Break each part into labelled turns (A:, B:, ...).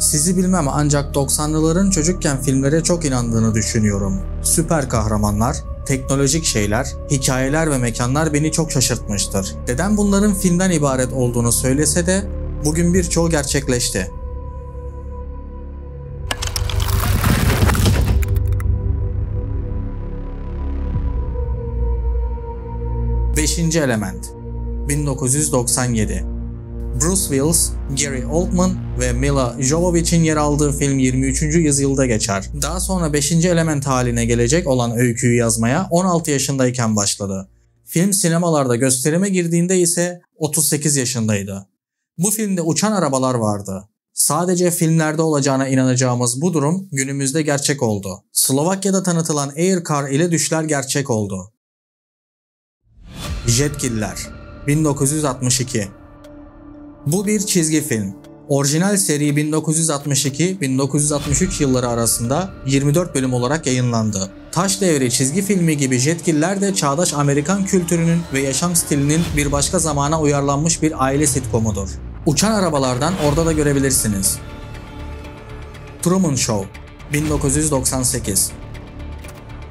A: Sizi bilmem ancak 90'lıların çocukken filmlere çok inandığını düşünüyorum. Süper kahramanlar, teknolojik şeyler, hikayeler ve mekanlar beni çok şaşırtmıştır. Dedem bunların filmden ibaret olduğunu söylese de bugün birçoğu gerçekleşti. 5. Element 1997. Bruce Willis, Gary Oldman ve Milla Jovovich'in yer aldığı film 23. yüzyılda geçer. Daha sonra 5. Element haline gelecek olan öyküyü yazmaya 16 yaşındayken başladı. Film sinemalarda gösterime girdiğinde ise 38 yaşındaydı. Bu filmde uçan arabalar vardı. Sadece filmlerde olacağına inanacağımız bu durum günümüzde gerçek oldu. Slovakya'da tanıtılan Aircar ile düşler gerçek oldu. Jetgiller 1962. Bu bir çizgi film. Orijinal seri 1962-1963 yılları arasında 24 bölüm olarak yayınlandı. Taş Devri çizgi filmi gibi Jetgiller de çağdaş Amerikan kültürünün ve yaşam stilinin bir başka zamana uyarlanmış bir aile sitcomudur. Uçan arabalardan orada da görebilirsiniz. Truman Show 1998.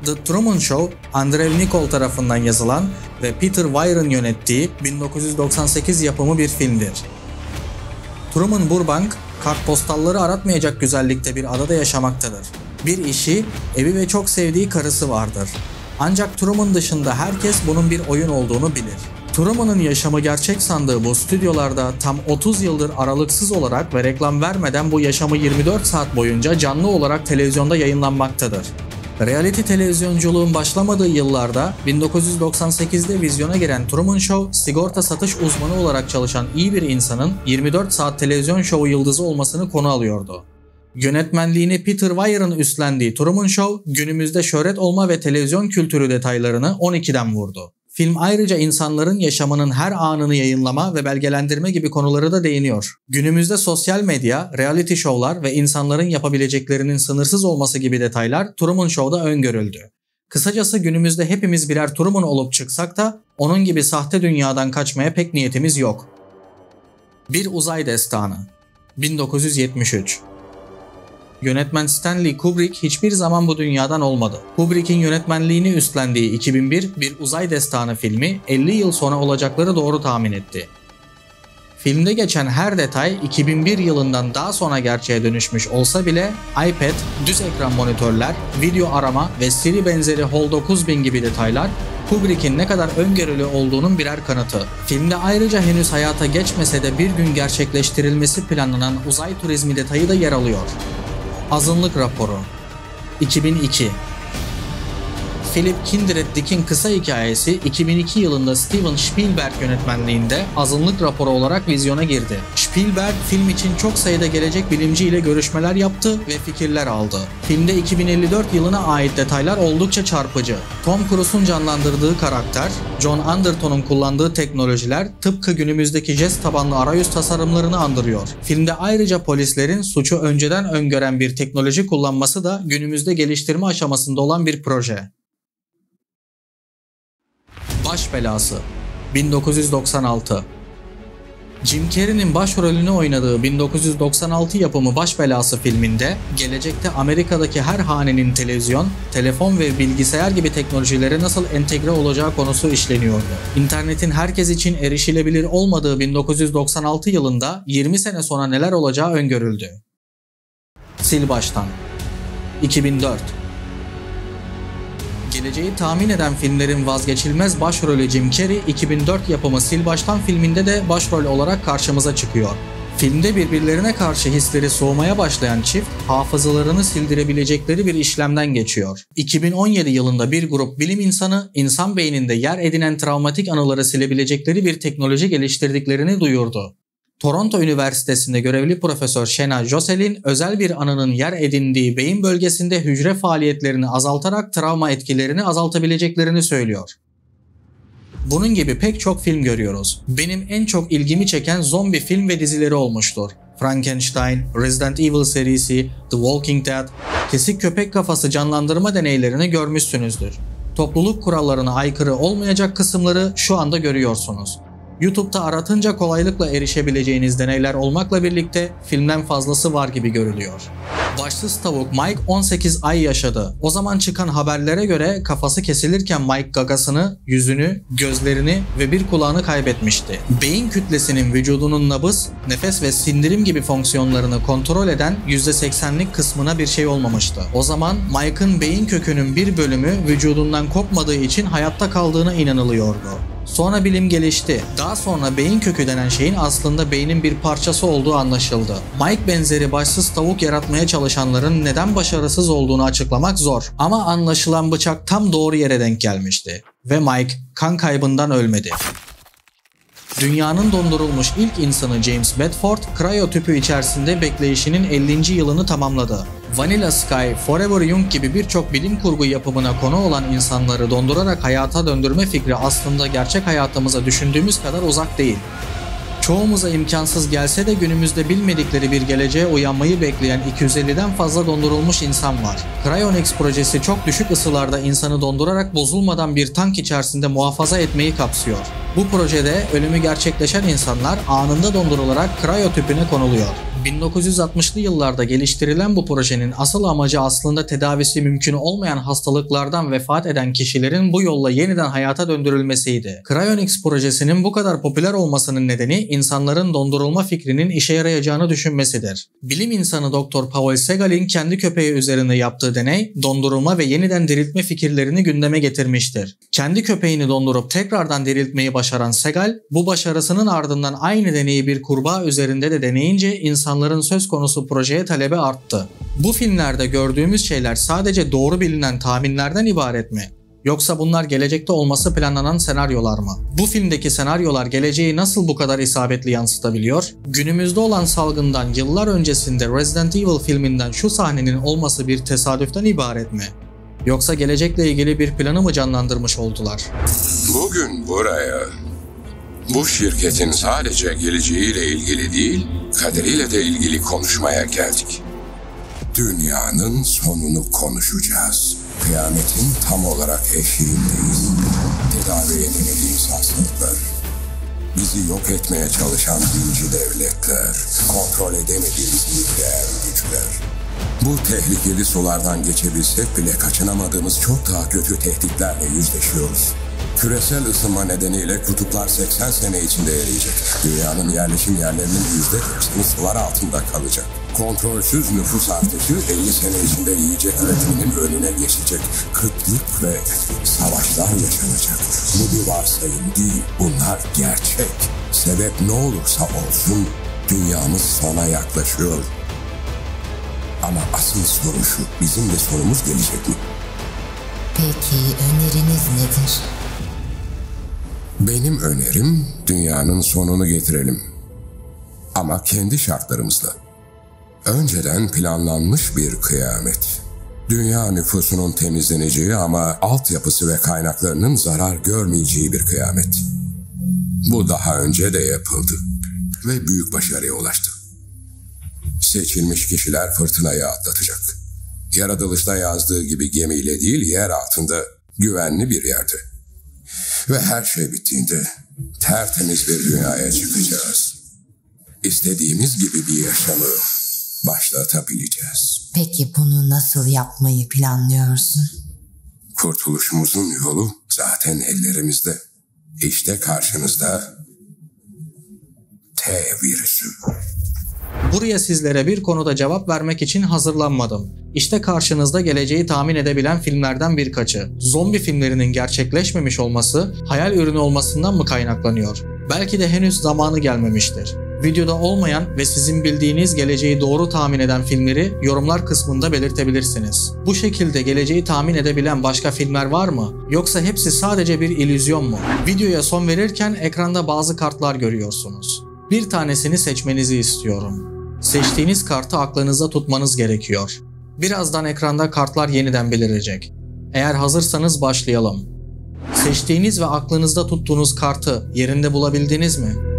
A: The Truman Show, Andrew Niccol tarafından yazılan ve Peter Weir'ın yönettiği 1998 yapımı bir filmdir. Truman Burbank, kartpostalları aratmayacak güzellikte bir adada yaşamaktadır. Bir işi, evi ve çok sevdiği karısı vardır. Ancak Truman dışında herkes bunun bir oyun olduğunu bilir. Truman'ın yaşamı gerçek sandığı bu stüdyolarda tam 30 yıldır aralıksız olarak ve reklam vermeden bu yaşamı 24 saat boyunca canlı olarak televizyonda yayınlanmaktadır. Reality televizyonculuğun başlamadığı yıllarda 1998'de vizyona giren Truman Show, sigorta satış uzmanı olarak çalışan iyi bir insanın 24 saat televizyon şovu yıldızı olmasını konu alıyordu. Yönetmenliğini Peter Weir'ın üstlendiği Truman Show, günümüzde şöhret olma ve televizyon kültürü detaylarını 12'den vurdu. Film ayrıca insanların yaşamının her anını yayınlama ve belgelendirme gibi konuları da değiniyor. Günümüzde sosyal medya, reality show'lar ve insanların yapabileceklerinin sınırsız olması gibi detaylar Truman Show'da öngörüldü. Kısacası günümüzde hepimiz birer Truman olup çıksak da onun gibi sahte dünyadan kaçmaya pek niyetimiz yok. Bir Uzay Destanı 1973. Yönetmen Stanley Kubrick hiçbir zaman bu dünyadan olmadı. Kubrick'in yönetmenliğini üstlendiği 2001 Bir Uzay Destanı filmi 50 yıl sonra olacakları doğru tahmin etti. Filmde geçen her detay 2001 yılından daha sonra gerçeğe dönüşmüş olsa bile iPad, düz ekran monitörler, video arama ve Siri benzeri HAL 9000 gibi detaylar Kubrick'in ne kadar öngörülü olduğunun birer kanıtı. Filmde ayrıca henüz hayata geçmese de bir gün gerçekleştirilmesi planlanan uzay turizmi detayı da yer alıyor. Azınlık Raporu 2002. Philip Kindred Dick'in kısa hikayesi 2002 yılında Steven Spielberg yönetmenliğinde Azınlık Raporu olarak vizyona girdi. Spielberg film için çok sayıda gelecek bilimci ile görüşmeler yaptı ve fikirler aldı. Filmde 2054 yılına ait detaylar oldukça çarpıcı. Tom Cruise'un canlandırdığı karakter, John Anderton'un kullandığı teknolojiler tıpkı günümüzdeki jest tabanlı arayüz tasarımlarını andırıyor. Filmde ayrıca polislerin suçu önceden öngören bir teknoloji kullanması da günümüzde geliştirme aşamasında olan bir proje. Baş Belası 1996. Jim Carrey'nin başrolünü oynadığı 1996 yapımı Baş Belası filminde gelecekte Amerika'daki her hanenin televizyon, telefon ve bilgisayar gibi teknolojilere nasıl entegre olacağı konusu işleniyordu. İnternetin herkes için erişilebilir olmadığı 1996 yılında 20 sene sonra neler olacağı öngörüldü. Sil Baştan 2004. Geleceği tahmin eden filmlerin vazgeçilmez başrolü Jim Carrey, 2004 yapımı Sil Baştan filminde de başrol olarak karşımıza çıkıyor. Filmde birbirlerine karşı hisleri soğumaya başlayan çift, hafızalarını sildirebilecekleri bir işlemden geçiyor. 2017 yılında bir grup bilim insanı, insan beyninde yer edinen travmatik anıları silebilecekleri bir teknoloji geliştirdiklerini duyurdu. Toronto Üniversitesi'nde görevli Profesör Shena Jocelyn, özel bir anının yer edindiği beyin bölgesinde hücre faaliyetlerini azaltarak travma etkilerini azaltabileceklerini söylüyor. Bunun gibi pek çok film görüyoruz. Benim en çok ilgimi çeken zombi film ve dizileri olmuştur. Frankenstein, Resident Evil serisi, The Walking Dead, kesik köpek kafası canlandırma deneylerini görmüşsünüzdür. Topluluk kurallarına aykırı olmayacak kısımları şu anda görüyorsunuz. YouTube'da aratınca kolaylıkla erişebileceğiniz deneyler olmakla birlikte filmden fazlası var gibi görülüyor. Başsız tavuk Mike 18 ay yaşadı. O zaman çıkan haberlere göre kafası kesilirken Mike gagasını, yüzünü, gözlerini ve bir kulağını kaybetmişti. Beyin kütlesinin vücudunun nabız, nefes ve sindirim gibi fonksiyonlarını kontrol eden %80'lik kısmına bir şey olmamıştı. O zaman Mike'ın beyin kökünün bir bölümü vücudundan kopmadığı için hayatta kaldığına inanılıyordu. Sonra bilim gelişti. Daha sonra beyin kökü denen şeyin aslında beynin bir parçası olduğu anlaşıldı. Mike benzeri başsız tavuk yaratmaya çalışanların neden başarısız olduğunu açıklamak zor. Ama anlaşılan bıçak tam doğru yere denk gelmişti. Ve Mike kan kaybından ölmedi. Dünyanın dondurulmuş ilk insanı James Bedford, kriyotüpü içerisinde bekleyişinin 50. yılını tamamladı. Vanilla Sky, Forever Young gibi birçok bilim kurgu yapımına konu olan insanları dondurarak hayata döndürme fikri aslında gerçek hayatımıza düşündüğümüz kadar uzak değil. Çoğumuza imkansız gelse de günümüzde bilmedikleri bir geleceğe uyanmayı bekleyen 250'den fazla dondurulmuş insan var. Cryonics projesi çok düşük ısılarda insanı dondurarak bozulmadan bir tank içerisinde muhafaza etmeyi kapsıyor. Bu projede ölümü gerçekleşen insanlar anında dondurularak kriyotüpüne konuluyor. 1960'lı yıllarda geliştirilen bu projenin asıl amacı aslında tedavisi mümkün olmayan hastalıklardan vefat eden kişilerin bu yolla yeniden hayata döndürülmesiydi. Cryonics projesinin bu kadar popüler olmasının nedeni insanların dondurulma fikrinin işe yarayacağını düşünmesidir. Bilim insanı Dr. Paul Segal'in kendi köpeği üzerinde yaptığı deney, dondurulma ve yeniden diriltme fikirlerini gündeme getirmiştir. Kendi köpeğini dondurup tekrardan diriltmeyi başaran Segal, bu başarısının ardından aynı deneyi bir kurbağa üzerinde de deneyince insanların söz konusu projeye talebi arttı. Bu filmlerde gördüğümüz şeyler sadece doğru bilinen tahminlerden ibaret mi? Yoksa bunlar gelecekte olması planlanan senaryolar mı? Bu filmdeki senaryolar geleceği nasıl bu kadar isabetli yansıtabiliyor? Günümüzde olan salgından yıllar öncesinde Resident Evil filminden şu sahnenin olması bir tesadüften ibaret mi? Yoksa gelecekle ilgili bir planı mı canlandırmış oldular?
B: Bugün buraya bu şirketin sadece geleceğiyle ilgili değil, kaderiyle de ilgili konuşmaya geldik. Dünyanın sonunu konuşacağız. Kıyametin tam olarak eşiğindeyiz. Tedavi edilmediğimiz hastalıklar, bizi yok etmeye çalışan dinci devletler, kontrol edemediğimiz nükleer güçler. Bu tehlikeli sulardan geçebilsek bile kaçınamadığımız çok daha kötü tehditlerle yüzleşiyoruz. Küresel ısınma nedeniyle kutuplar 80 sene içinde eriyecek. Dünyanın yerleşim yerlerinin %90'ı sular altında kalacak. Kontrolsüz nüfus artışı 50 sene içinde yiyecek üretiminin önüne geçecek. Kıtlık ve savaşlar yaşanacak. Bu bir varsayım değil, bunlar gerçek. Sebep ne olursa olsun dünyamız sona yaklaşıyor. Ama asıl soru şu, bizim de sonumuz gelecek mi?
C: Peki öneriniz nedir?
B: Benim önerim dünyanın sonunu getirelim. Ama kendi şartlarımızla. Önceden planlanmış bir kıyamet. Dünya nüfusunun temizleneceği ama altyapısı ve kaynaklarının zarar görmeyeceği bir kıyamet. Bu daha önce de yapıldı ve büyük başarıya ulaştı. Seçilmiş kişiler fırtınayı atlatacak. Yaratılışta yazdığı gibi gemiyle değil, yer altında güvenli bir yerde. Ve her şey bittiğinde tertemiz bir dünyaya çıkacağız. İstediğimiz gibi bir yaşamı başlatabileceğiz.
C: Peki bunu nasıl yapmayı planlıyorsun?
B: Kurtuluşumuzun yolu zaten ellerimizde. İşte karşınızda T virüsü.
A: Buraya sizlere bir konuda cevap vermek için hazırlanmadım. İşte karşınızda geleceği tahmin edebilen filmlerden birkaçı. Zombi filmlerinin gerçekleşmemiş olması, hayal ürünü olmasından mı kaynaklanıyor? Belki de henüz zamanı gelmemiştir. Videoda olmayan ve sizin bildiğiniz geleceği doğru tahmin eden filmleri yorumlar kısmında belirtebilirsiniz. Bu şekilde geleceği tahmin edebilen başka filmler var mı? Yoksa hepsi sadece bir illüzyon mu? Videoya son verirken ekranda bazı kartlar görüyorsunuz. Bir tanesini seçmenizi istiyorum. Seçtiğiniz kartı aklınızda tutmanız gerekiyor. Birazdan ekranda kartlar yeniden belirecek. Eğer hazırsanız başlayalım. Seçtiğiniz ve aklınızda tuttuğunuz kartı yerinde bulabildiniz mi?